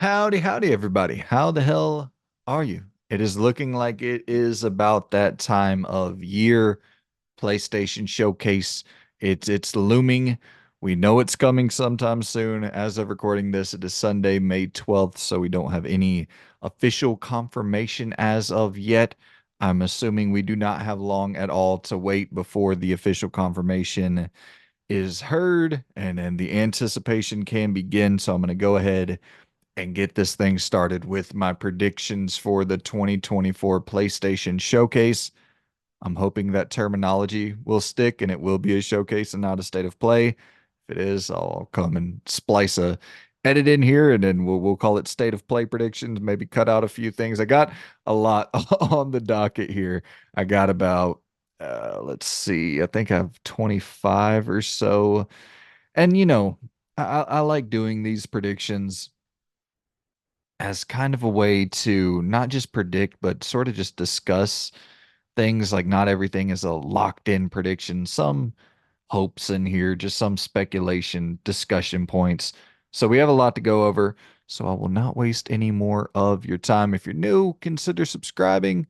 Howdy, howdy, everybody. How the hell are you? It is looking like it is about that time of year. PlayStation Showcase. It's looming. We know it's coming sometime soon. As of recording this, it is Sunday, May 12th, so we don't have any official confirmation as of yet. I'm assuming we do not have long at all to wait before the official confirmation is heard and then the anticipation can begin. So I'm going to go ahead and get this thing started with my predictions for the 2024 PlayStation Showcase. I'm hoping that terminology will stick and it will be a showcase and not a state of play. If it is, I'll come and splice a edit in here and then we'll call it state of play predictions, maybe cut out a few things. I got a lot on the docket here. I got about let's see, I think I have 25 or so. And I like doing these predictions as kind of a way to not just predict, but sort of just discuss things. Like not everything is a locked in prediction. Some hopes in here, just some speculation, discussion points. So we have a lot to go over. So I will not waste any more of your time. If you're new, consider subscribing.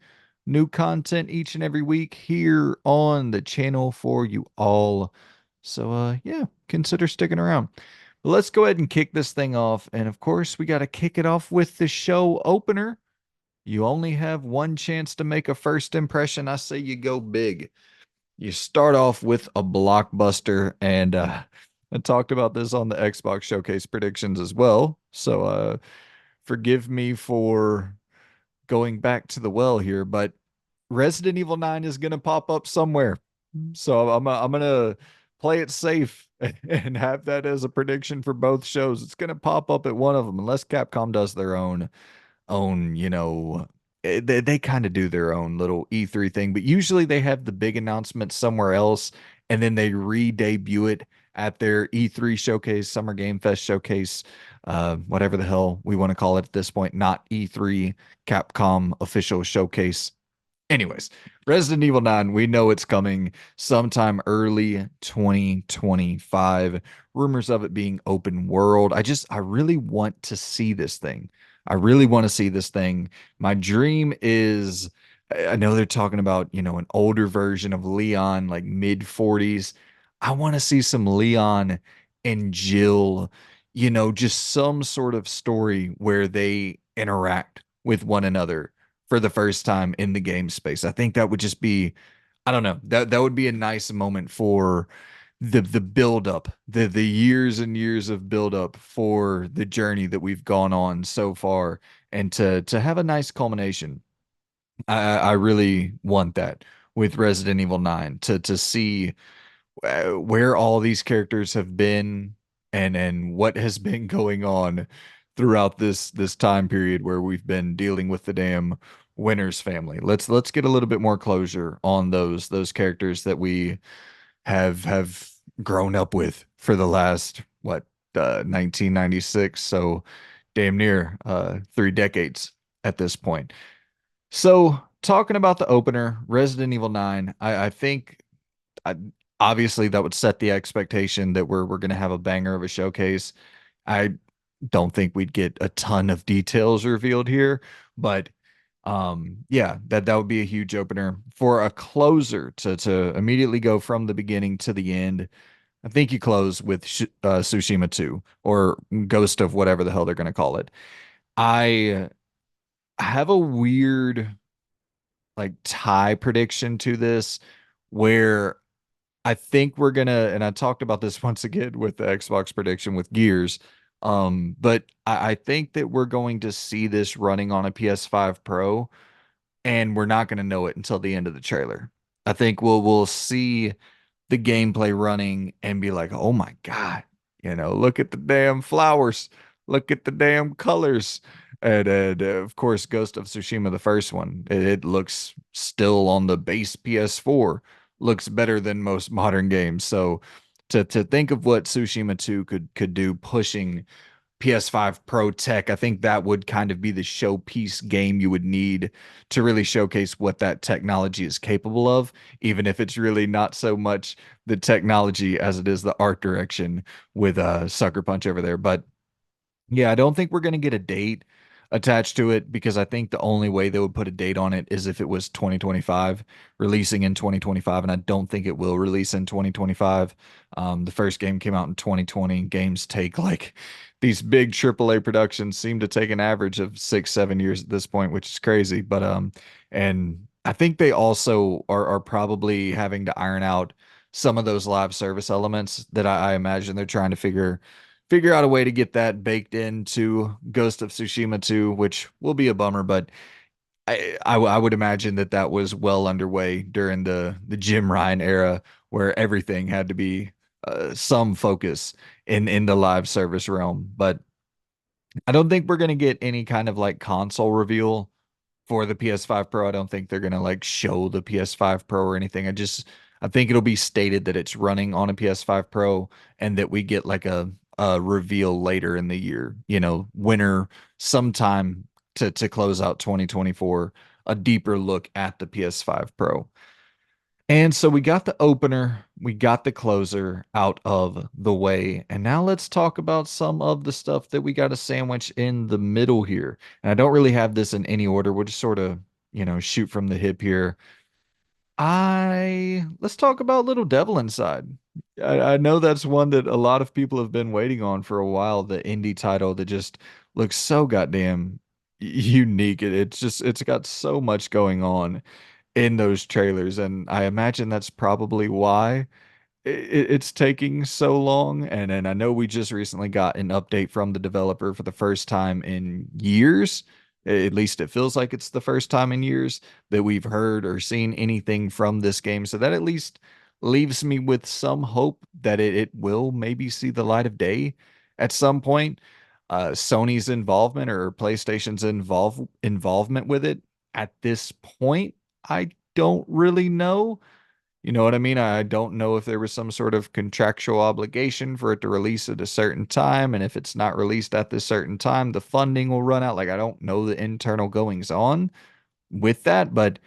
New content each and every week here on the channel for you all. So yeah, consider sticking around. Let's go ahead and kick this thing off. And of course, we got to kick it off with the show opener. You only have one chance to make a first impression. I say you go big. You start off with a blockbuster, and I talked about this on the Xbox Showcase predictions as well. So forgive me for going back to the well here, but Resident Evil 9 is going to pop up somewhere. So I'm gonna play it safe and have that as a prediction for both shows. It's gonna pop up at one of them unless Capcom does their own, they kind of do their own little E3 thing, but usually they have the big announcement somewhere else and then they re-debut it at their E3 showcase, Summer Game Fest showcase, whatever the hell we want to call it at this point, not E3 Capcom official showcase. Anyways, Resident Evil 9, we know it's coming sometime early 2025. Rumors of it being open world. I really want to see this thing. I really want to see this thing. My dream is, I know they're talking about, an older version of Leon, like mid 40s. I want to see some Leon and Jill, just some sort of story where they interact with one another for the first time in the game space. I think that would just be, I don't know, that would be a nice moment for the build up, the years and years of build up for the journey that we've gone on so far, and to have a nice culmination. I really want that with Resident Evil 9 to see where all these characters have been and what has been going on throughout this time period where we've been dealing with the damn Winters family. Let's get a little bit more closure on those characters that we have grown up with for the last 1996, so damn near 3 decades at this point. So talking about the opener, Resident Evil 9, I think I, obviously that would set the expectation that we're going to have a banger of a showcase. I don't think we'd get a ton of details revealed here, but yeah, that would be a huge opener for a closer to immediately go from the beginning to the end. I think you close with Tsushima 2 or Ghost of whatever the hell they're going to call it. I have a weird like tie prediction to this where I think we're gonna, and I talked about this once again with the Xbox prediction with Gears. But I think that we're going to see this running on a PS5 Pro, and we're not gonna know it until the end of the trailer. I think we'll see the gameplay running and be like, oh my God, look at the damn flowers, look at the damn colors. And of course, Ghost of Tsushima, the first one, it looks still on the base PS4, looks better than most modern games. So to think of what Tsushima 2 could do pushing PS5 Pro tech, I think that would kind of be the showpiece game you would need to really showcase what that technology is capable of, even if it's really not so much the technology as it is the art direction with Sucker Punch over there. But Yeah, I don't think we're going to get a date attached to it because I think the only way they would put a date on it is if it was 2025, releasing in 2025, and I don't think it will release in 2025. The first game came out in 2020. Games take like these big AAA productions seem to take an average of 6, 7 years at this point, which is crazy. And I think they also are probably having to iron out some of those live service elements that I imagine they're trying to figure out a way to get that baked into Ghost of Tsushima 2, which will be a bummer, but I would imagine that that was well underway during the Jim Ryan era, where everything had to be some focus in the live service realm. But I don't think we're gonna get any kind of like console reveal for the PS5 Pro. I don't think they're gonna like show the PS5 Pro or anything. I think it'll be stated that it's running on a PS5 Pro and that we get like a reveal later in the year, winter sometime to close out 2024, a deeper look at the PS5 Pro. And so we got the opener, we got the closer out of the way. And now let's talk about some of the stuff that we got to sandwich in the middle here. And I don't really have this in any order. We'll just sort of, shoot from the hip here. I Let's talk about Little Devil Inside. I know that's one that a lot of people have been waiting on for a while, the indie title that just looks so goddamn unique. It's got so much going on in those trailers, and I imagine that's probably why it's taking so long. And I know we just recently got an update from the developer for the first time in years. At least it feels like it's the first time in years that we've heard or seen anything from this game. So that at least leaves me with some hope that it will maybe see the light of day at some point. Sony's involvement or PlayStation's involvement with it at this point, I don't really know. You know what I mean? I don't know if there was some sort of contractual obligation for it to release at a certain time, and if it's not released at this certain time, the funding will run out. Like, I don't know the internal goings on with that, but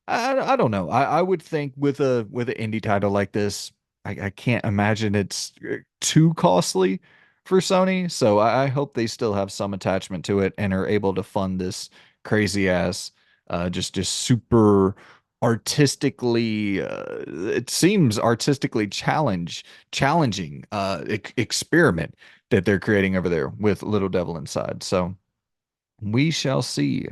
I don't know. I would think with an indie title like this, I can't imagine it's too costly for Sony. So I hope they still have some attachment to it and are able to fund this crazy ass, just super artistically, it seems artistically challenging experiment that they're creating over there with Little Devil Inside. So we shall see.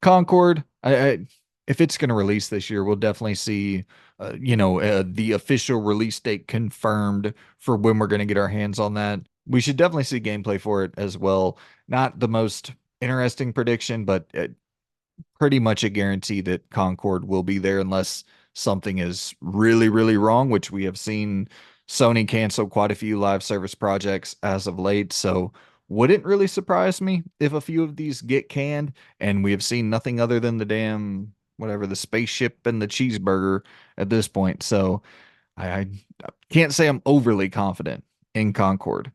Concord, if it's going to release this year, we'll definitely see, the official release date confirmed for when we're going to get our hands on that. We should definitely see gameplay for it as well. Not the most interesting prediction, but pretty much a guarantee that Concord will be there unless something is really, really wrong, which we have seen Sony cancel quite a few live service projects as of late. So wouldn't really surprise me if a few of these get canned, and we have seen nothing other than the damn whatever, the spaceship and the cheeseburger at this point. So I can't say I'm overly confident in Concord.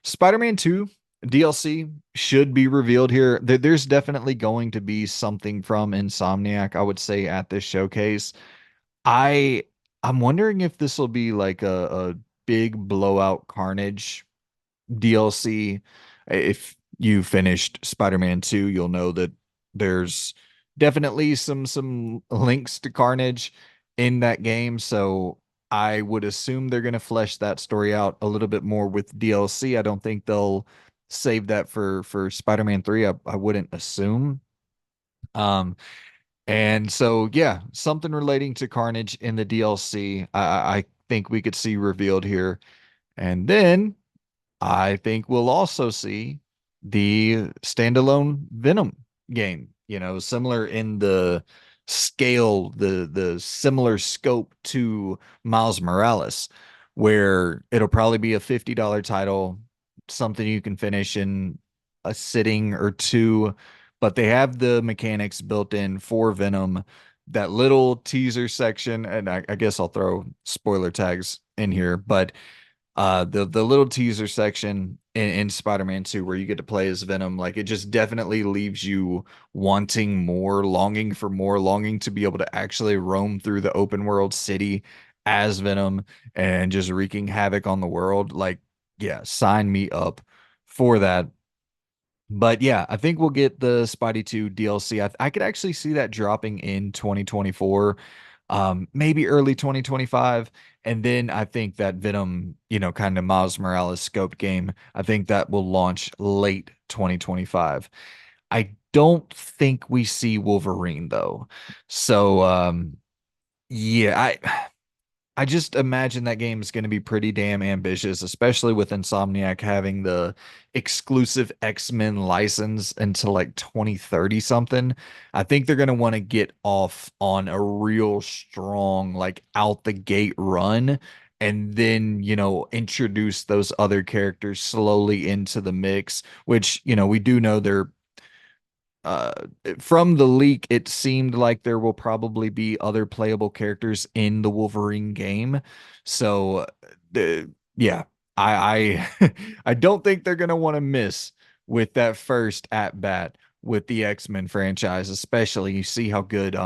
Spider-Man 2 DLC should be revealed here. There's definitely going to be something from Insomniac, I would say, at this showcase. I I'm wondering if this will be like a big blowout Carnage DLC. If you finished Spider-Man 2, you'll know that there's definitely some links to Carnage in that game. So I would assume they're going to flesh that story out a little bit more with DLC. I don't think they'll save that for Spider-Man 3. I wouldn't assume. Um and so yeah, something relating to Carnage in the DLC, I think we could see revealed here. And then I think we'll also see the standalone Venom game, similar in the scale, the similar scope to Miles Morales, where it'll probably be a $50 title, something you can finish in a sitting or two, but they have the mechanics built in for Venom. That little teaser section, and I guess I'll throw spoiler tags in here, but the little teaser section in Spider-Man 2 where you get to play as Venom, like it just definitely leaves you wanting more, longing for more, longing to be able to actually roam through the open world city as Venom and just wreaking havoc on the world. Like, yeah, sign me up for that. But yeah, I think we'll get the Spidey 2 DLC. I could actually see that dropping in 2024, maybe early 2025. And then I think that Venom, kind of Miles Morales scoped game, I think that will launch late 2025. I don't think we see Wolverine though. So yeah, I just imagine that game is going to be pretty damn ambitious, especially with Insomniac having the exclusive X-Men license until like 2030 something. I think they're going to want to get off on a real strong, like out the gate run and then, introduce those other characters slowly into the mix, which, we do know they're uh from the leak, it seemed like there will probably be other playable characters in the Wolverine game. So yeah, I I don't think they're gonna want to miss with that first at bat with the X-Men franchise, especially you see how good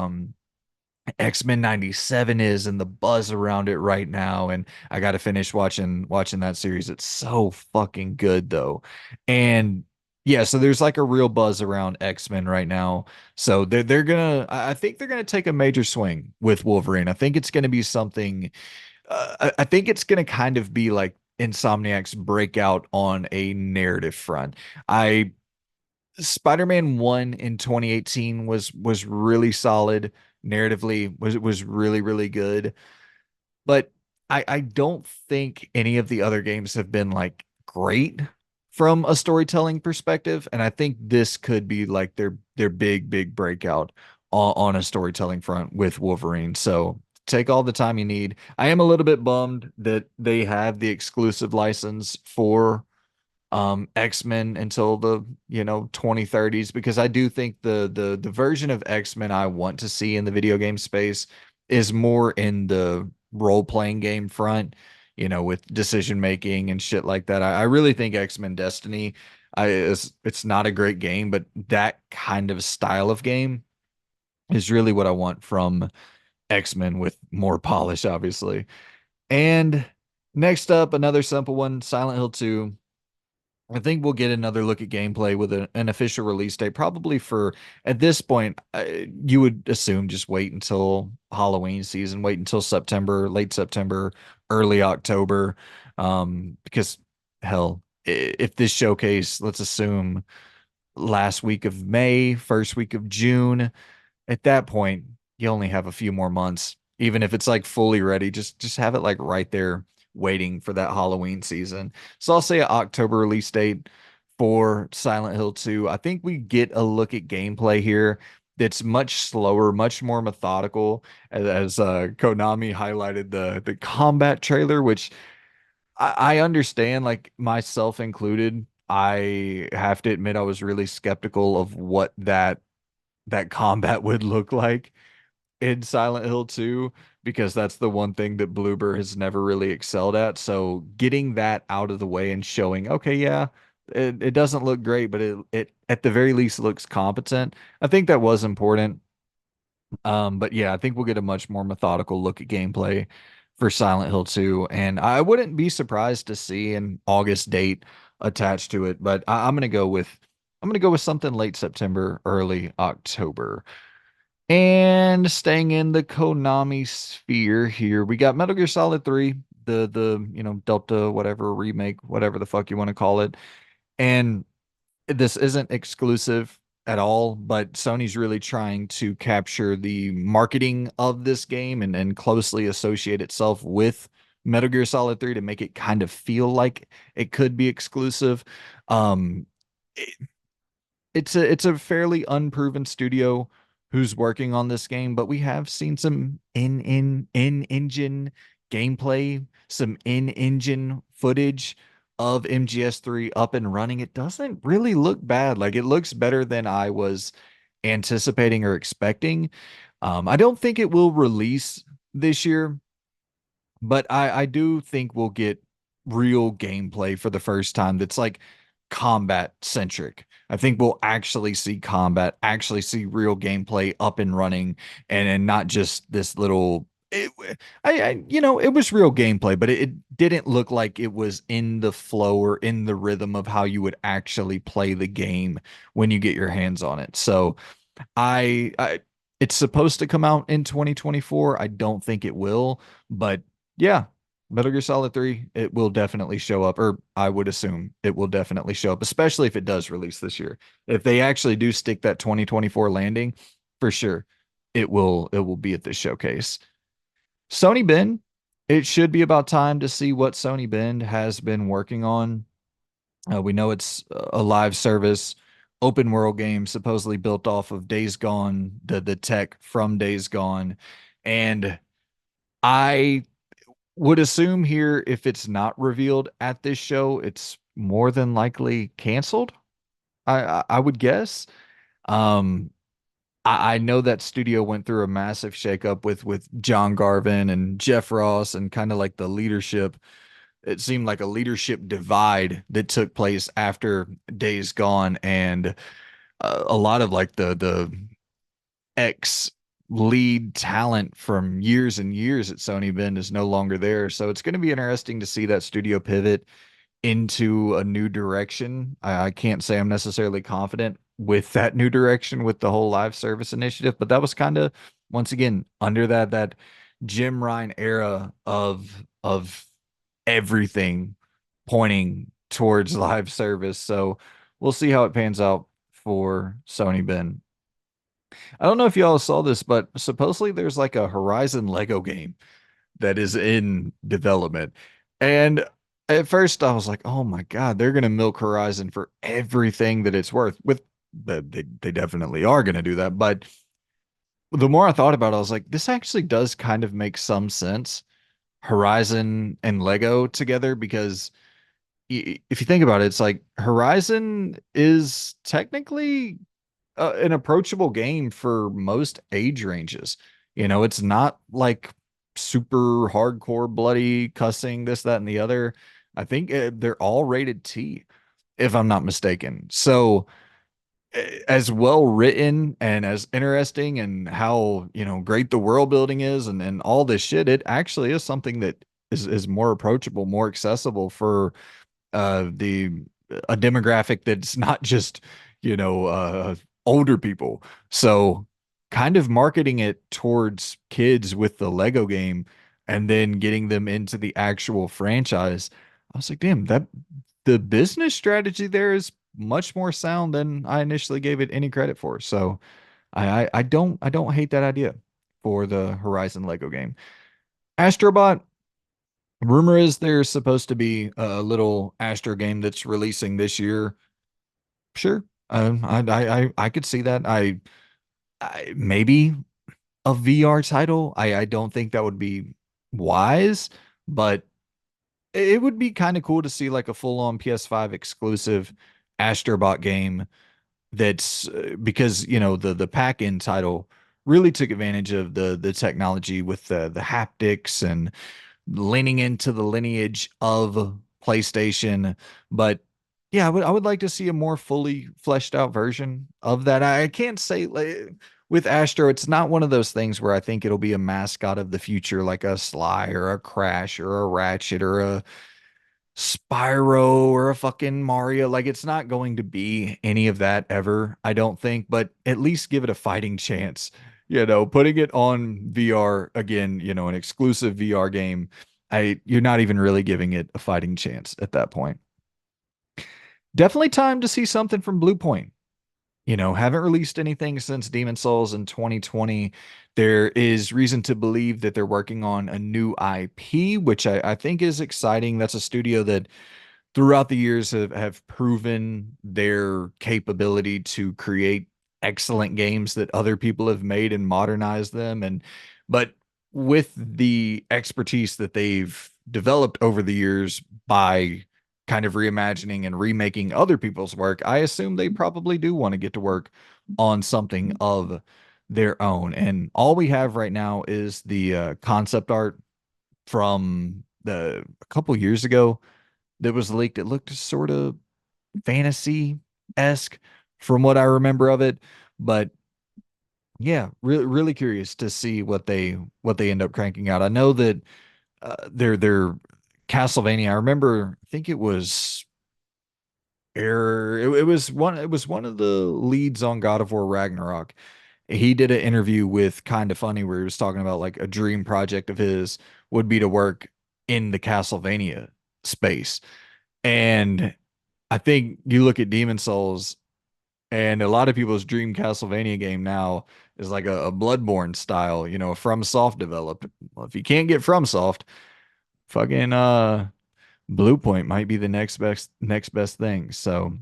X-Men 97 is and the buzz around it right now. And I got to finish watching that series. It's so fucking good though. And yeah, so there's like a real buzz around X-Men right now. So they're gonna I think they're gonna take a major swing with Wolverine. I think it's gonna be something I think it's gonna kind of be like Insomniac's breakout on a narrative front. I Spider-Man 1 in 2018 was really solid narratively, was really really good, but I don't think any of the other games have been like great from a storytelling perspective, and I think this could be like their big breakout on a storytelling front with Wolverine. So take all the time you need. I am a little bit bummed that they have the exclusive license for X-Men until the 2030s, because I do think the version of X-Men I want to see in the video game space is more in the role-playing game front, with decision making and shit like that. I really think X-Men Destiny it's not a great game, but that kind of style of game is really what I want from X-Men with more polish, obviously. And next up, another simple one, Silent Hill 2. I think we'll get another look at gameplay with an official release date, probably for at this point. You would assume just wait until Halloween season, wait until September, late September, early October, because hell, if this showcase, let's assume last week of May, first week of June, at that point, you only have a few more months. Even if it's like fully ready, just have it like right there waiting for that Halloween season. So I'll say an October release date for Silent Hill 2. I think we get a look at gameplay here that's much slower, much more methodical, as Konami highlighted the combat trailer, which I understand, like myself included. I have to admit I was really skeptical of what that combat would look like in Silent Hill 2, because that's the one thing that Bloober has never really excelled at. So getting that out of the way and showing, okay, yeah, it doesn't look great, but it at the very least looks competent. I think that was important. But yeah, I think we'll get a much more methodical look at gameplay for Silent Hill 2, and I wouldn't be surprised to see an August date attached to it. But I'm gonna go with something late September, early October. And staying in the Konami sphere here, we got Metal Gear Solid 3, the Delta whatever remake, whatever the fuck you want to call it. And this isn't exclusive at all, but Sony's really trying to capture the marketing of this game and closely associate itself with Metal Gear Solid 3 to make it kind of feel like it could be exclusive. Um, it's a fairly unproven studio who's working on this game, but we have seen some in engine gameplay, some in engine footage of MGS3 up and running. It doesn't really look bad. Like it looks better than I was anticipating or expecting. I don't think it will release this year, but I do think we'll get real gameplay for the first time that's like combat centric. I think we'll actually see combat, actually see real gameplay up and running, and not just this little it, it was real gameplay, but it didn't look like it was in the flow or in the rhythm of how you would actually play the game when you get your hands on it. So I it's supposed to come out in 2024. I don't think it will, but yeah, Metal Gear Solid 3, it will definitely show up, or I would assume it will definitely show up, especially if it does release this year. If they actually do stick that 2024 landing, for sure, it will be at this showcase. Sony Bend, it should be about time to see what Sony Bend has been working on. We know it's a live service, open world game, supposedly built off of Days Gone, the tech from Days Gone. And I would assume here, if it's not revealed at this show, it's more than likely canceled. I would guess. Um, I know that studio went through a massive shakeup with John Garvin and Jeff Ross and kind of like the leadership. It seemed like a leadership divide that took place after Days Gone, and a lot of like the ex lead talent from years and years at Sony Bend is no longer there. So it's going to be interesting to see that studio pivot into a new direction. I can't say I'm necessarily confident with that new direction with the whole live service initiative, but that was kind of once again under that Jim Ryan era of everything pointing towards live service. So we'll see how it pans out for Sony Ben. I don't know if y'all saw this, but supposedly there's like a Horizon Lego game that is in development. And at first I was like, oh my God, they're gonna milk Horizon for everything that it's worth. They definitely are gonna do that. But the more I thought about it, I was like, this actually does kind of make some sense. Horizon and Lego together, because if you think about it, it's like Horizon is technically an approachable game for most age ranges. It's not like super hardcore, bloody cussing, this, that, and the other. I think they're all rated T, if I'm not mistaken. So, as well written and as interesting and how, great the world building is and all this shit, it actually is something that is more approachable, more accessible for the a demographic that's not just older people. So kind of marketing it towards kids with the Lego game and then getting them into the actual franchise. I was like, damn, that the business strategy there is much more sound than I initially gave it any credit for. So I don't hate that idea for the Horizon Lego game. Astrobot, rumor is there's supposed to be a little Astro game that's releasing this year. Sure. I could see that. I maybe a VR title. I don't think that would be wise, but it would be kind of cool to see like a full-on PS5 exclusive Astrobot game that's because the pack-in title really took advantage of the technology with the haptics and leaning into the lineage of PlayStation. But yeah, I would like to see a more fully fleshed out version of that. I can't say like, with Astro, it's not one of those things where I think it'll be a mascot of the future like a Sly or a Crash or a Ratchet or a Spyro or a fucking Mario. Like it's not going to be any of that ever, I don't think, but at least give it a fighting chance. Putting it on VR again, an exclusive VR game, you're not even really giving it a fighting chance at that point. Definitely time to see something from Blue Point. Haven't released anything since Demon Souls in 2020. There is reason to believe that they're working on a new IP, which I think is exciting. That's a studio that throughout the years have proven their capability to create excellent games that other people have made and modernized them. But with the expertise that they've developed over the years by kind of reimagining and remaking other people's work, I assume they probably do want to get to work on something of their own. And all we have right now is the concept art from a couple years ago that was leaked. It looked sort of fantasy esque from what I remember of it, but Yeah, really curious to see what they end up cranking out. I know that their Castlevania. I remember, I think it was it was one of the leads on God of War Ragnarok. He did an interview with Kinda Funny where he was talking about like a dream project of his would be to work in the Castlevania space. And I think you look at Demon Souls, and a lot of people's dream Castlevania game now is like a Bloodborne style, a FromSoft developed. Well, if you can't get FromSoft, fucking Blue Point might be the next best thing. So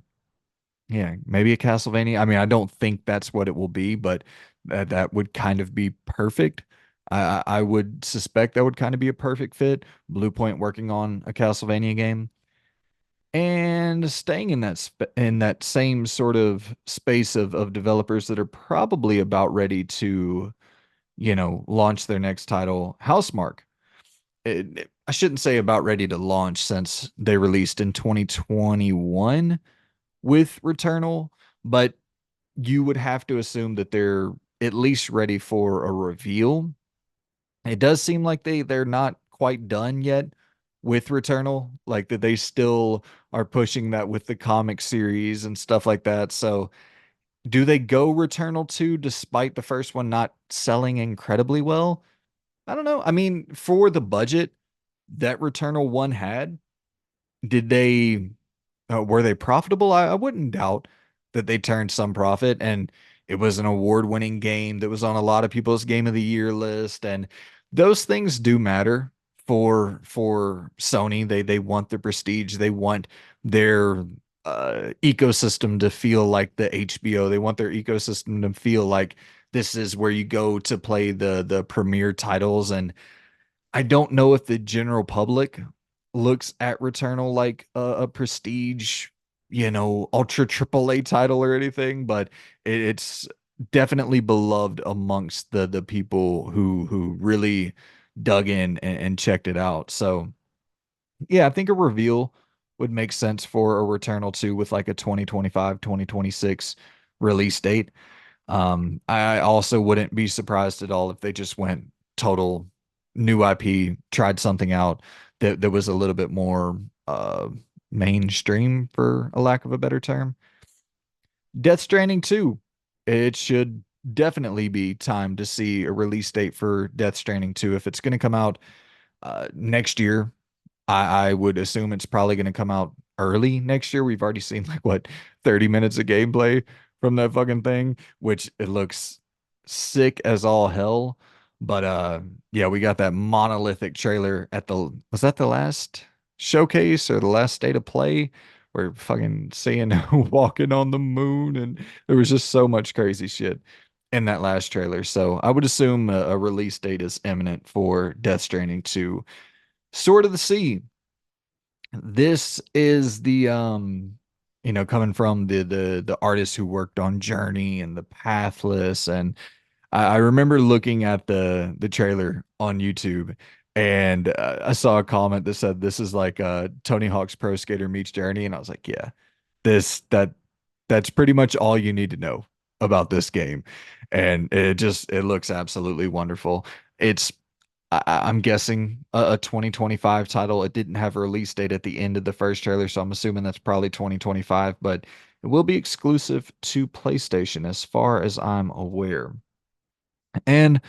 yeah, maybe a Castlevania. I mean, I don't think that's what it will be, but that would kind of be perfect. I would suspect that would kind of be a perfect fit. Blue Point working on a Castlevania game. And staying in that same sort of space of developers that are probably about ready to, launch their next title, Housemarque. I shouldn't say about ready to launch since they released in 2021 with Returnal, but you would have to assume that they're at least ready for a reveal. It does seem like they're not quite done yet with Returnal, like that they still are pushing that with the comic series and stuff like that. So, do they go Returnal 2 despite the first one not selling incredibly well? I don't know. I mean, for the budget that Returnal 1 had, did they were they profitable? I wouldn't doubt that they turned some profit, and it was an award-winning game that was on a lot of people's game of the year list, and those things do matter for Sony. They want the prestige. They want their ecosystem to feel like the HBO. They want their ecosystem to feel like this is where you go to play the premier titles. And I don't know if the general public looks at Returnal like a prestige, ultra triple A title or anything, but it's definitely beloved amongst the people who really dug in and checked it out. So yeah, I think a reveal would make sense for a Returnal 2 with like a 2025, 2026 release date. I also wouldn't be surprised at all if they just went total new IP, tried something out that was a little bit more mainstream, for a lack of a better term. Death Stranding 2. It should definitely be time to see a release date for Death Stranding 2. If it's going to come out next year, I would assume it's probably going to come out early next year. We've already seen like what 30 minutes of gameplay from that fucking thing, which it looks sick as all hell. But yeah, we got that monolithic trailer at the was that the last showcase or the last state of play where fucking seeing walking on the moon, and there was just so much crazy shit in that last trailer. So I would assume a release date is imminent for Death Stranding 2. Sword of the Sea. This is the coming from the artists who worked on Journey and the Pathless, and I remember looking at the trailer on YouTube, and I saw a comment that said this is like Tony Hawk's Pro Skater meets Journey, and I was like, yeah, that's pretty much all you need to know about this game, and it looks absolutely wonderful. It's I'm guessing a 2025 title. It didn't have a release date at the end of the first trailer, so I'm assuming that's probably 2025, but it will be exclusive to PlayStation as far as I'm aware. And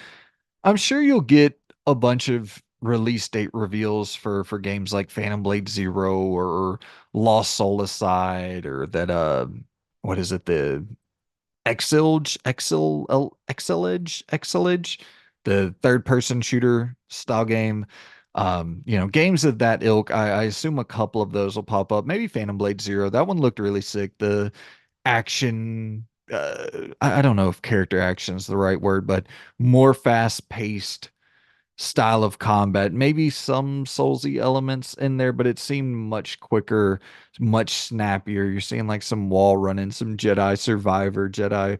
I'm sure you'll get a bunch of release date reveals for games like Phantom Blade Zero or Lost Soul Aside or that what is it, the Exilage, the third person shooter style game. Games of that ilk. I assume a couple of those will pop up. Maybe Phantom Blade Zero. That one looked really sick. The action, I don't know if character action is the right word, but more fast paced style of combat. Maybe some Soulsy elements in there, but it seemed much quicker, much snappier. You're seeing like some wall running, some Jedi Survivor, Jedi,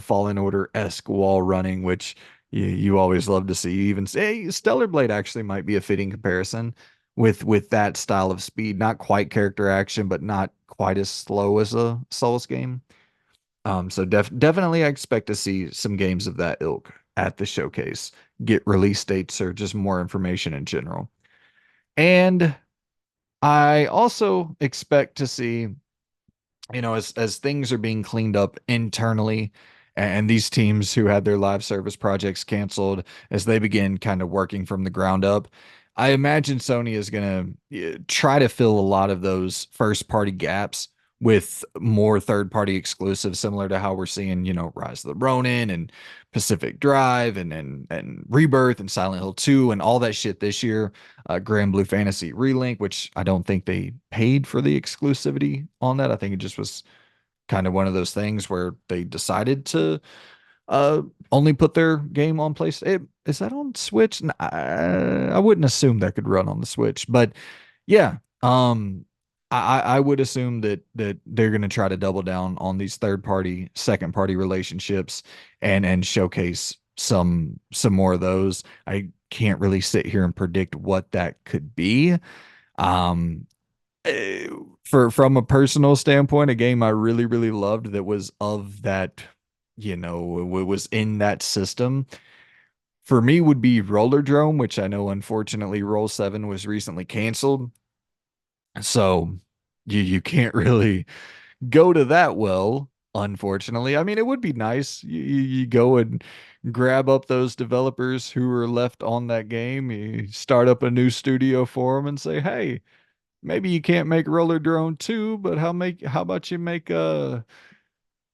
Fallen Order-esque wall running, which you always love to see. You even say Stellar Blade actually might be a fitting comparison with that style of speed. Not quite character action, but not quite as slow as a Souls game. So definitely I expect to see some games of that ilk at the showcase, get release dates or just more information in general. And I also expect to see, as things are being cleaned up internally and these teams who had their live service projects canceled as they begin kind of working from the ground up, I imagine Sony is going to try to fill a lot of those first party gaps with more third party exclusives, similar to how we're seeing, Rise of the Ronin and Pacific Drive and Rebirth and Silent Hill 2 and all that shit this year. Grand Blue Fantasy Relink, which I don't think they paid for the exclusivity on that. I think it just was kind of one of those things where they decided to uh only put their game on PlayStation. Is that on Switch? I wouldn't assume that could run on the Switch, but yeah, I would assume that they're going to try to double down on these third party, second party relationships and showcase some more of those. I can't really sit here and predict what that could be. Um, eh, for from a personal standpoint, a game I really loved that was of that, was in that system for me would be Roller Drome, which I know unfortunately Roll 7 was recently canceled. So you can't really go to that well, unfortunately. I mean, it would be nice. You go and grab up those developers who were left on that game. You start up a new studio for them and say, "Hey, maybe you can't make Roller Drone 2, but how about you make a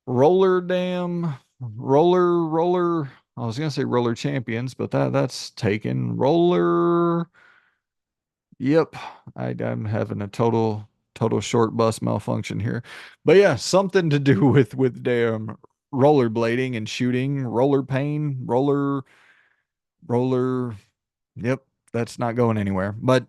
Roller Dam Roller I was gonna say Roller Champions, but that's taken. Roller. Yep, I'm having a total short bus malfunction here. But yeah, something to do with damn rollerblading and shooting, roller pain, roller. Yep, that's not going anywhere. But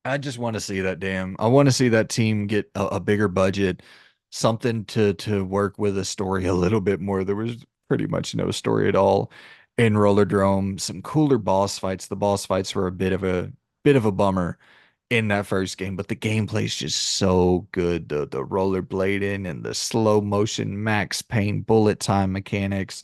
I just want to see that damn. I want to see that team get a bigger budget, something to work with a story a little bit more. There was pretty much no story at all in Rollerdrome. Some cooler boss fights. The boss fights were a bit of a bummer in that first game, but the gameplay is just so good. The rollerblading and the slow motion max pain bullet time mechanics.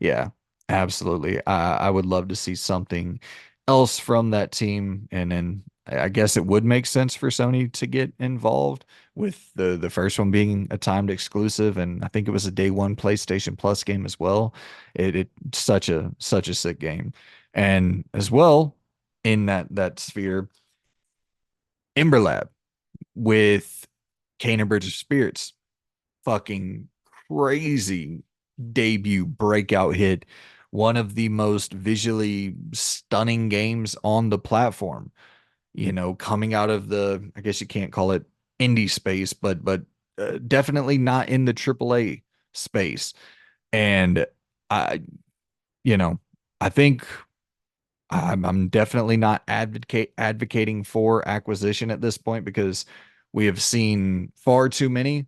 Yeah, absolutely. I would love to see something else from that team, and then I guess it would make sense for Sony to get involved with the first one being a timed exclusive, and I think it was a day one PlayStation Plus game as well. It such a sick game, and as well in that sphere, Ember Lab with Kane Bridge of Spirits, fucking crazy debut breakout hit, one of the most visually stunning games on the platform, coming out of the, I guess you can't call it indie space, but definitely not in the AAA space. And I, you know, I think I'm definitely not advocating for acquisition at this point because we have seen far too many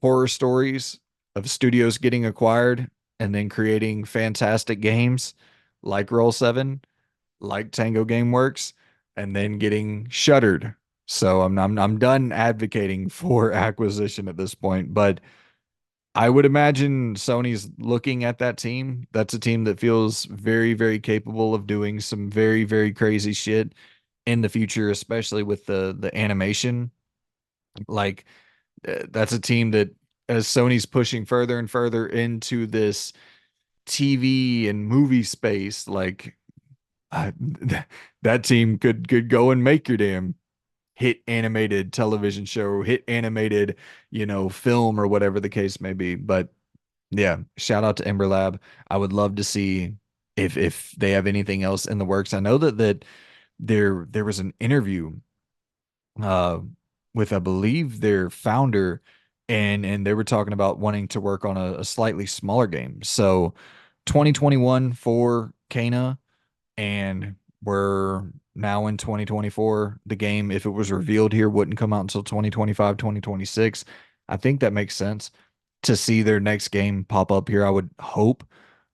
horror stories of studios getting acquired and then creating fantastic games like Roll 7, like Tango Gameworks, and then getting shuttered. So I'm done advocating for acquisition at this point, but I would imagine Sony's looking at that team. That's a team that feels very capable of doing some very crazy shit in the future, especially with the animation. Like that's a team that as Sony's pushing further and further into this TV and movie space, like uh, that team could go and make your damn hit animated television show, hit animated, film or whatever the case may be. But yeah, shout out to Ember Lab. I would love to see if they have anything else in the works. I know that there was an interview uh with I believe their founder and they were talking about wanting to work on a slightly smaller game. So 2021 for Kana and we're now in 2024. The game, if it was revealed here, wouldn't come out until 2025, 2026. I think that makes sense to see their next game pop up here. I would hope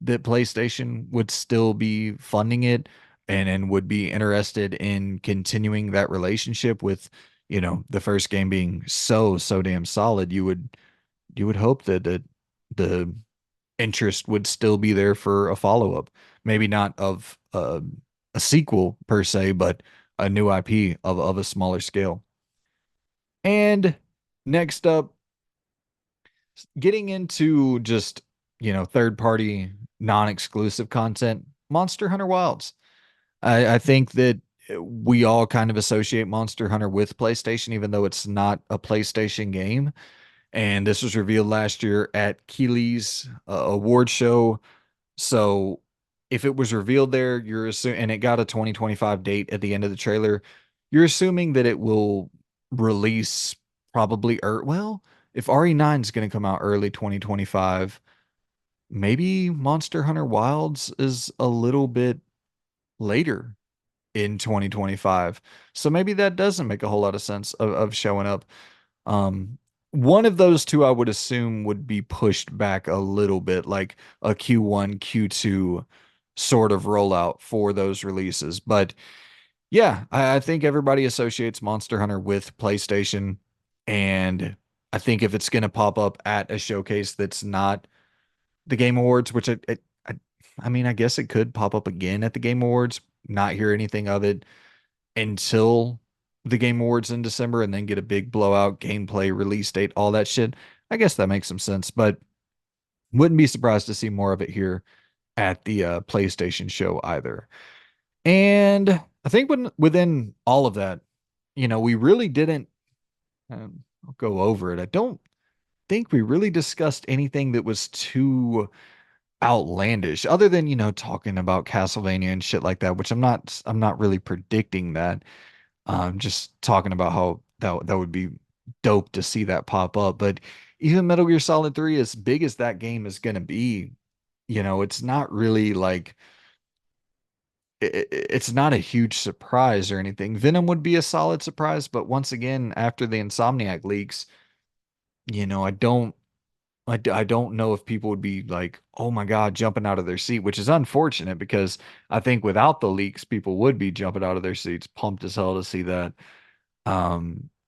that PlayStation would still be funding it and would be interested in continuing that relationship with, the first game being so damn solid. You would hope that the interest would still be there for a follow-up. Maybe not of a sequel per se, but a new IP of a smaller scale. And next up, getting into just, third party non-exclusive content, Monster Hunter Wilds. I think that we all kind of associate Monster Hunter with PlayStation, even though it's not a PlayStation game. And this was revealed last year at Keeley's award show. So if it was revealed there, you're assuming, and it got a 2025 date at the end of the trailer, you're assuming that it will release probably, well, if RE9 is going to come out early 2025, maybe Monster Hunter Wilds is a little bit later in 2025. So maybe that doesn't make a whole lot of sense of showing up. Um, one of those two I would assume would be pushed back a little bit, like a Q1, Q2 sort of rollout for those releases. But yeah, I think everybody associates Monster Hunter with PlayStation. And I think if it's going to pop up at a showcase that's not the Game Awards, which I, I mean, I guess it could pop up again at the Game Awards, not hear anything of it until the Game Awards in December and then get a big blowout gameplay release date, all that shit. I guess that makes some sense, but wouldn't be surprised to see more of it here at the PlayStation show either. And I think within all of that, we really didn't I'll go over it. I don't think we really discussed anything that was too outlandish other than, talking about Castlevania and shit like that, which I'm not really predicting that. Just talking about how that would be dope to see that pop up. But even Metal Gear Solid 3, as big as that game is going to be, it's not really like it's not a huge surprise or anything. Venom would be a solid surprise, but once again, after the Insomniac leaks, I don't I don't know if people would be like, oh my God, jumping out of their seat, which is unfortunate because I think without the leaks, people would be jumping out of their seats, pumped as hell to see that.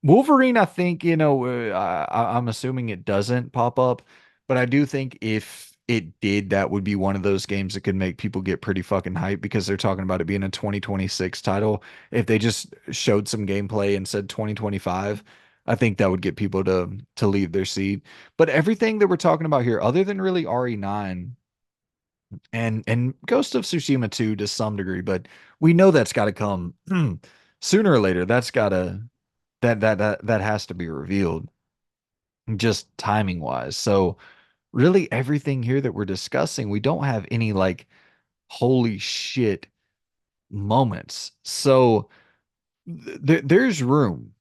Wolverine, I think, I'm assuming it doesn't pop up, but I do think if it did, that would be one of those games that could make people get pretty fucking hyped because they're talking about it being a 2026 title. If they just showed some gameplay and said 2025, I think that would get people to leave their seat. But everything that we're talking about here, other than really RE9 and Ghost of Tsushima 2 to some degree, but we know that's got to come sooner or later. That has to be revealed just timing wise. So really everything here that we're discussing, we don't have any like holy shit moments. So there's room.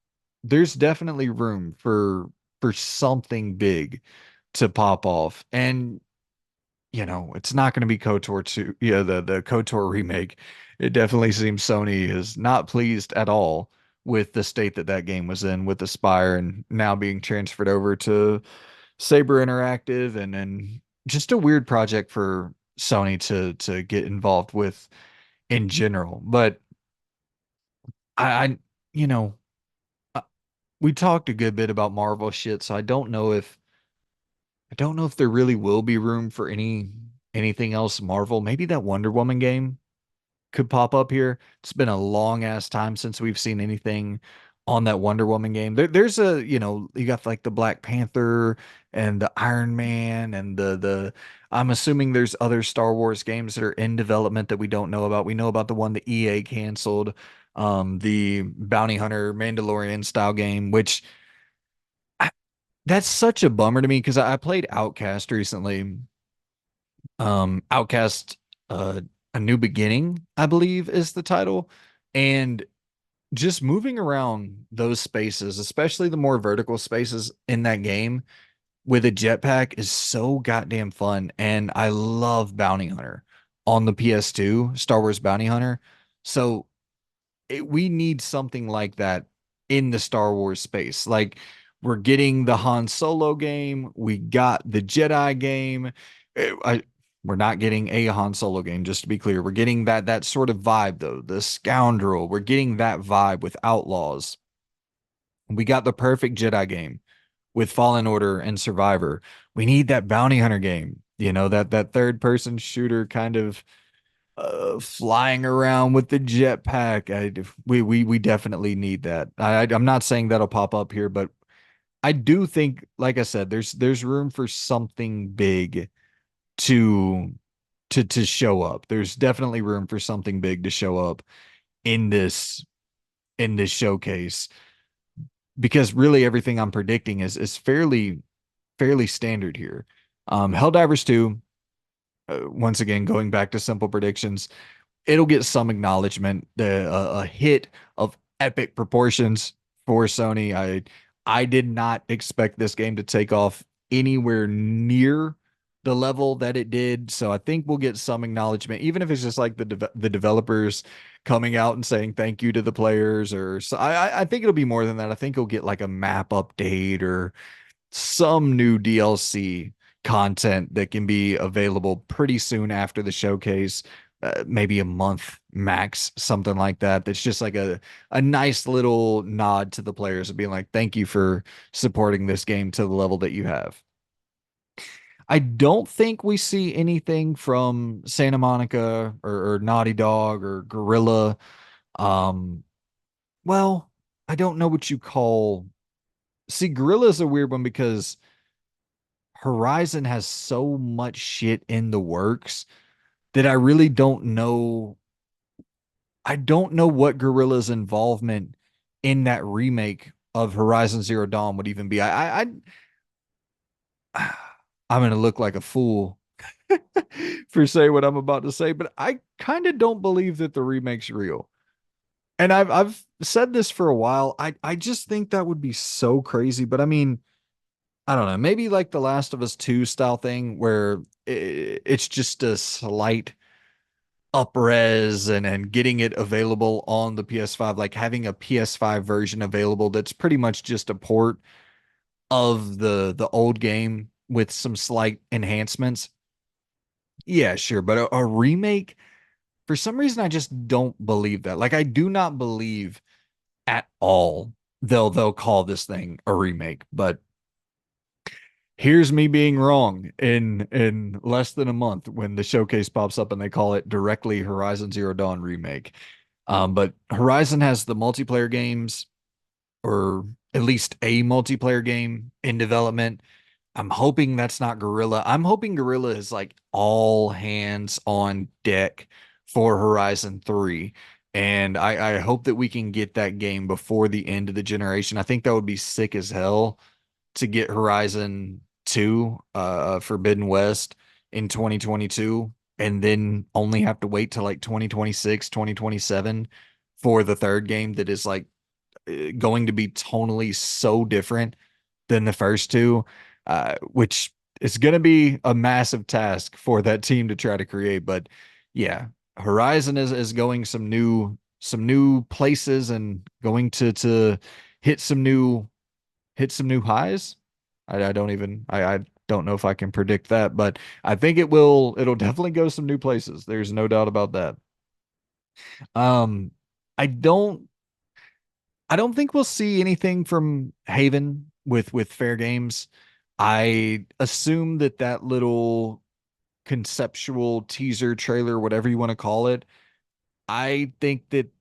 There's definitely room for something big to pop off. And it's not going to be KOTOR 2, yeah, the KOTOR remake. It definitely seems Sony is not pleased at all with the state that that game was in with Aspire and now being transferred over to Saber Interactive and just a weird project for Sony to get involved with in general. But I you know, uh, we talked a good bit about Marvel shit, so I don't know if there really will be room for anything else Marvel. Maybe that Wonder Woman game could pop up here. It's been a long ass time since we've seen anything on that Wonder Woman game. There's you got like the Black Panther and the Iron Man and the I'm assuming there's other Star Wars games that are in development that we don't know about. We know about the one that EA canceled, the Bounty Hunter Mandalorian style game, which that's such a bummer to me because I played Outcast recently. Outcast, uh, A New Beginning, I believe is the title. And just moving around those spaces, especially the more vertical spaces in that game with a jetpack is so goddamn fun. And I love Bounty Hunter on the PS2, Star Wars Bounty Hunter. So we need something like that in the Star Wars space. Like we're getting the Han Solo game, we got the Jedi game. We're not getting a Han Solo game, just to be clear. We're getting that sort of vibe though. The Scoundrel. We're getting that vibe with Outlaws. We got the perfect Jedi game with Fallen Order and Survivor. We need that bounty hunter game. That third person shooter kind of flying around with the jetpack. We definitely need that. I'm not saying that'll pop up here, but I do think, like I said, there's room for something big to to show up. There's definitely room for something big to show up in this showcase because really everything I'm predicting is fairly standard here. Helldivers 2, once again going back to simple predictions, it'll get some acknowledgement. A hit of epic proportions for Sony. I did not expect this game to take off anywhere near the level that it did. So I think we'll get some acknowledgement, even if it's just like the developers coming out and saying thank you to the players. Or so I think it'll be more than that. I think you'll get like a map update or some new DLC content that can be available pretty soon after the showcase, maybe a month max, something like that. That's just like a nice little nod to the players of being like, thank you for supporting this game to the level that you have. I don't think we see anything from Santa Monica or Naughty Dog or Gorilla. Um, well, I don't know what you call. See, Gorilla is a weird one because Horizon has so much shit in the works that I really don't know. I don't know what Gorilla's involvement in that remake of Horizon Zero Dawn would even be. I'm gonna look like a fool for saying what I'm about to say, but I kind of don't believe that the remake's real. And I've said this for a while. I just think that would be so crazy. But I mean, I don't know, maybe like the Last of Us 2 style thing where it's just a slight upres and getting it available on the PS5, like having a PS5 version available that's pretty much just a port of the old game with some slight enhancements. Yeah, sure, but a remake, for some reason I just don't believe that. Like I do not believe at all they'll call this thing a remake, but here's me being wrong in less than a month when the showcase pops up and they call it directly Horizon Zero Dawn remake. But Horizon has the multiplayer games, or at least a multiplayer game in development. I'm hoping that's not Gorilla. I'm hoping Gorilla is like all hands on deck for Horizon 3. And I hope that we can get that game before the end of the generation. I think that would be sick as hell to get Horizon 2, Forbidden West in 2022, and then only have to wait till like 2026, 2027 for the third game that is like going to be tonally so different than the first two, which is going to be a massive task for that team to try to create. But yeah, Horizon is going some new places and going to hit some new highs. I don't even I don't know if I can predict that, but I think it'll definitely go some new places. There's no doubt about that. Um I don't I don't think we'll see anything from Haven with Fair Games. I assume that little conceptual teaser trailer, whatever you want to call it, I think that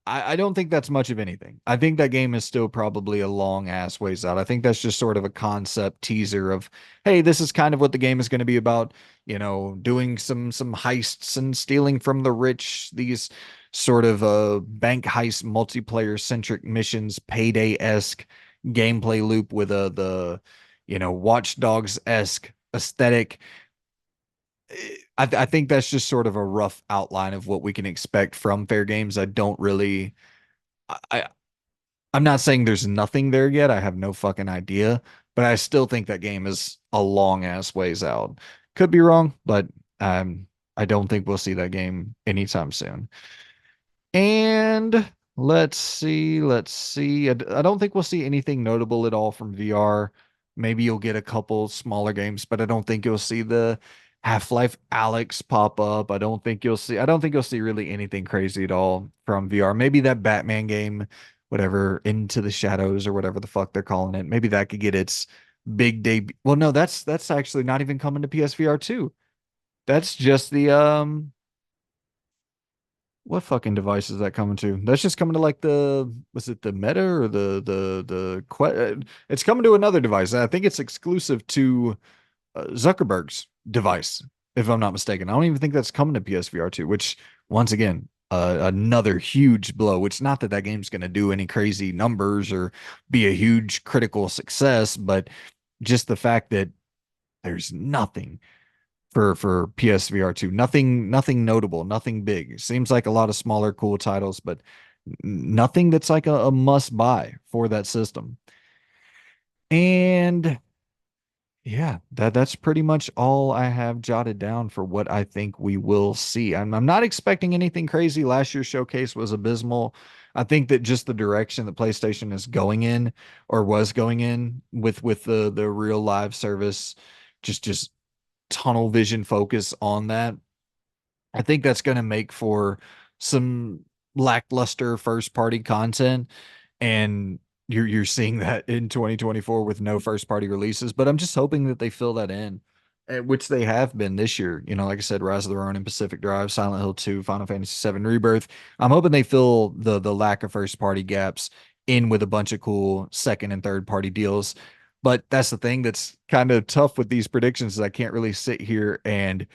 I don't think that's much of anything. I think that game is still probably a long ass ways out. I think that's just sort of a concept teaser of, hey, this is kind of what the game is going to be about, doing some heists and stealing from the rich, these sort of bank heist multiplayer centric missions, payday-esque gameplay loop with Watch Dogs-esque aesthetic. I think that's just sort of a rough outline of what we can expect from Fair Games. I don't really I I'm not saying there's nothing there yet. I have no fucking idea, but I still think that game is a long ass ways out. Could be wrong, but I don't think we'll see that game anytime soon. And let's see. I don't think we'll see anything notable at all from VR. Maybe you'll get a couple smaller games, but I don't think you'll see the Half-Life Alex pop up. I don't think you'll see really anything crazy at all from VR. Maybe that Batman game whatever, Into the Shadows or whatever the fuck they're calling it. Maybe that could get its big debut. Well, no, that's actually not even coming to PSVR 2. That's just the what fucking device is that coming to? That's just coming to like the was it the Meta or it's coming to another device. I think it's exclusive to Zuckerberg's device, if I'm not mistaken. I don't even think that's coming to PSVR 2, which once again, another huge blow. It's not that that game's going to do any crazy numbers or be a huge critical success, but just the fact that there's nothing for PSVR 2, nothing notable, nothing big. Seems like a lot of smaller cool titles, but nothing that's like a must buy for that system. And yeah, that's pretty much all I have jotted down for what I think we will see. I'm not expecting anything crazy. Last year's showcase was abysmal. I think that just the direction that PlayStation is going in or was going in with the real live service, just tunnel vision focus on that. I think that's going to make for some lackluster first party content, and you're seeing that in 2024 with no first party releases. But I'm just hoping that they fill that in, which they have been this year. You know, like I said, Rise of the Ronin, Pacific Drive, Silent Hill 2, Final Fantasy 7 Rebirth. I'm hoping they fill the lack of first party gaps in with a bunch of cool second and third party deals. But that's the thing that's kind of tough with these predictions is I can't really sit here and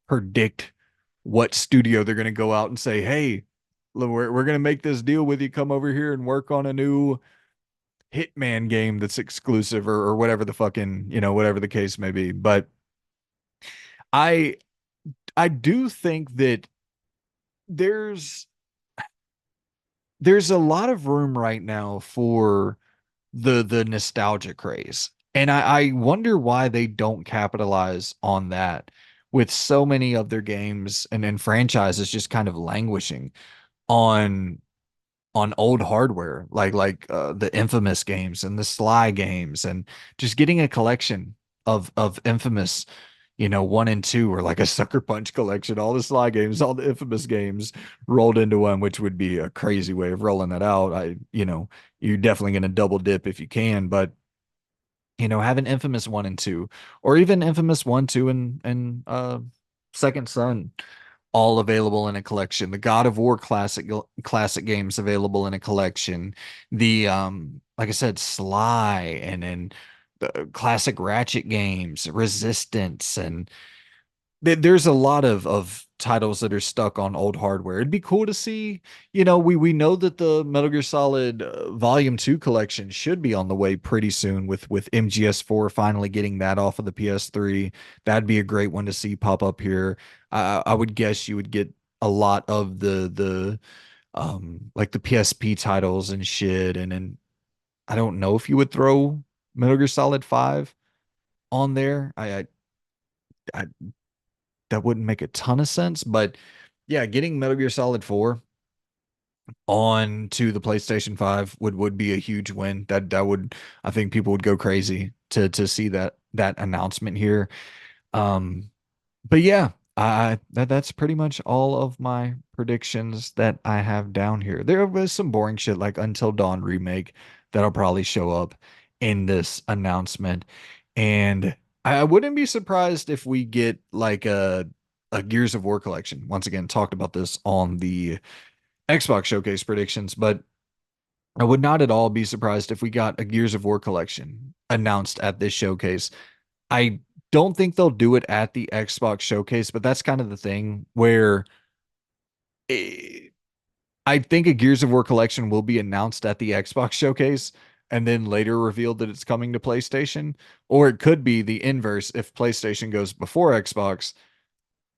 predict what studio they're going to go out and say, hey, look, we're going to make this deal with you. Come over here and work on a new Hitman game that's exclusive or whatever the fucking, whatever the case may be. But I I do think that there's there's a lot of room right now for the nostalgia craze. And I wonder why they don't capitalize on that with so many of their games and franchises just kind of languishing on old hardware like the Infamous games and the Sly games and just getting a collection of Infamous, 1 and 2, or like a Sucker Punch collection, all the Sly games, all the Infamous games rolled into one, which would be a crazy way of rolling that out. You're definitely going to double dip if you can, but having Infamous 1 and 2, or even Infamous 1, 2, and Second Son, all available in a collection. The God of War classic games available in a collection. The like I said, Sly and the classic Ratchet games, Resistance, and there's a lot of titles that are stuck on old hardware. It'd be cool to see, we know that the Metal Gear Solid Volume 2 collection should be on the way pretty soon with MGS4 finally getting that off of the PS3. That'd be a great one to see pop up here. I would guess you would get a lot of the like the PSP titles and shit, and then I don't know if you would throw Metal Gear Solid 5 on there. I that wouldn't make a ton of sense, but yeah, getting Metal Gear Solid 4 on to the PlayStation 5 would be a huge win. That would, I think people would go crazy to see that announcement here. Um but yeah, that's pretty much all of my predictions that I have down here. There was some boring shit like Until Dawn remake that'll probably show up in this announcement. And I wouldn't be surprised if we get like a Gears of War collection. Once again, talked about this on the Xbox showcase predictions, but I would not at all be surprised if we got a Gears of War collection announced at this showcase. I don't think they'll do it at the Xbox showcase, but that's kind of the thing where eh, I think a Gears of War collection will be announced at the Xbox showcase and then later revealed that it's coming to PlayStation. Or it could be the inverse if PlayStation goes before Xbox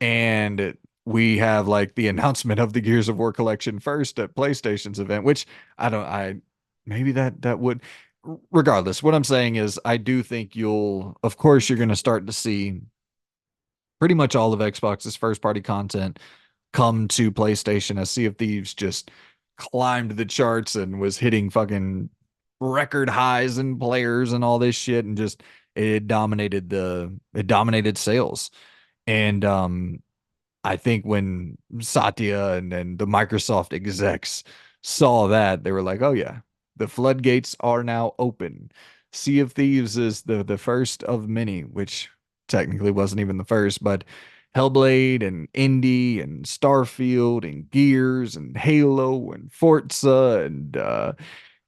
and we have like the announcement of the Gears of War collection first at PlayStation's event, which I maybe that would regardless. What I'm saying is I do think of course you're going to start to see pretty much all of Xbox's first party content come to PlayStation as Sea of Thieves just climbed the charts and was hitting fucking record highs in players and all this shit and just it dominated sales. And I think when Satya and the Microsoft execs saw that, they were like, "Oh yeah, The floodgates are now open. Sea of Thieves is the first of many, which technically wasn't even the first, but Hellblade and Indy and Starfield and Gears and Halo and Forza and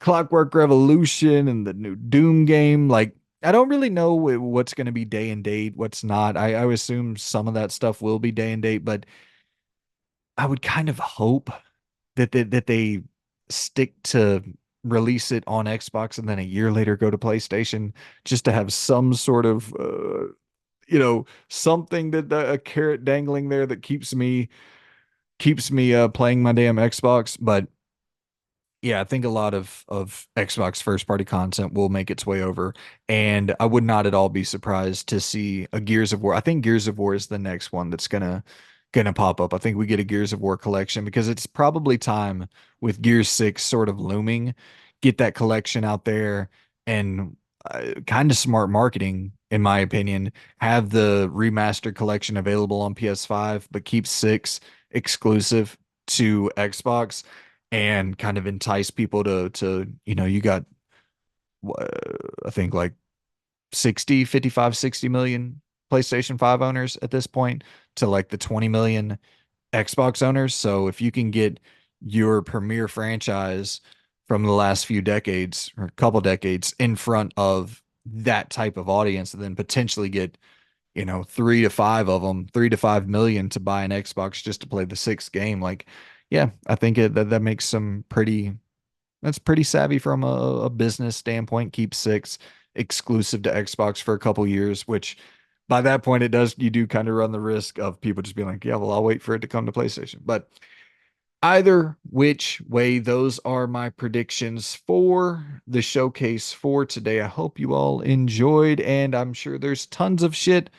Clockwork Revolution and the new Doom game. Like, I don't really know what's going to be day and date, what's not. I would assume some of that stuff will be day and date, but I would kind of hope that they stick to release it on Xbox and then a year later go to PlayStation just to have some sort of something that a carrot dangling there that keeps me playing my damn Xbox. But yeah, I think a lot of Xbox first party content will make its way over, and I would not at all be surprised to see a Gears of War. I think Gears of War is the next one that's gonna pop up. I think we get a Gears of War collection because it's probably time with Gears 6 sort of looming, get that collection out there and kind of smart marketing in my opinion, have the remastered collection available on PS5 but keep 6 exclusive to Xbox and kind of entice people to you got I think like 60, 55, 60 million PlayStation 5 owners at this point to like the 20 million Xbox owners. So if you can get your premier franchise from the last few decades or a couple decades in front of that type of audience and then potentially get 3 to 5 of them, 3 to 5 million to buy an Xbox just to play the sixth game. Like, yeah, I think that makes that's pretty savvy from a business standpoint. Keep 6 exclusive to Xbox for a couple years, which by that point you do kind of run the risk of people just being like, yeah, well, I'll wait for it to come to PlayStation. But either which way, those are my predictions for the showcase for today. I hope you all enjoyed, and I'm sure there's tons of shit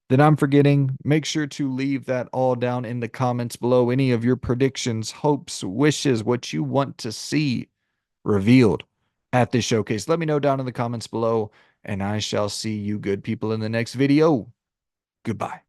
that I'm forgetting. Make sure to leave that all down in the comments below. Any of your predictions, hopes, wishes, what you want to see revealed at this showcase. Let me know down in the comments below, and I shall see you good people in the next video. Goodbye.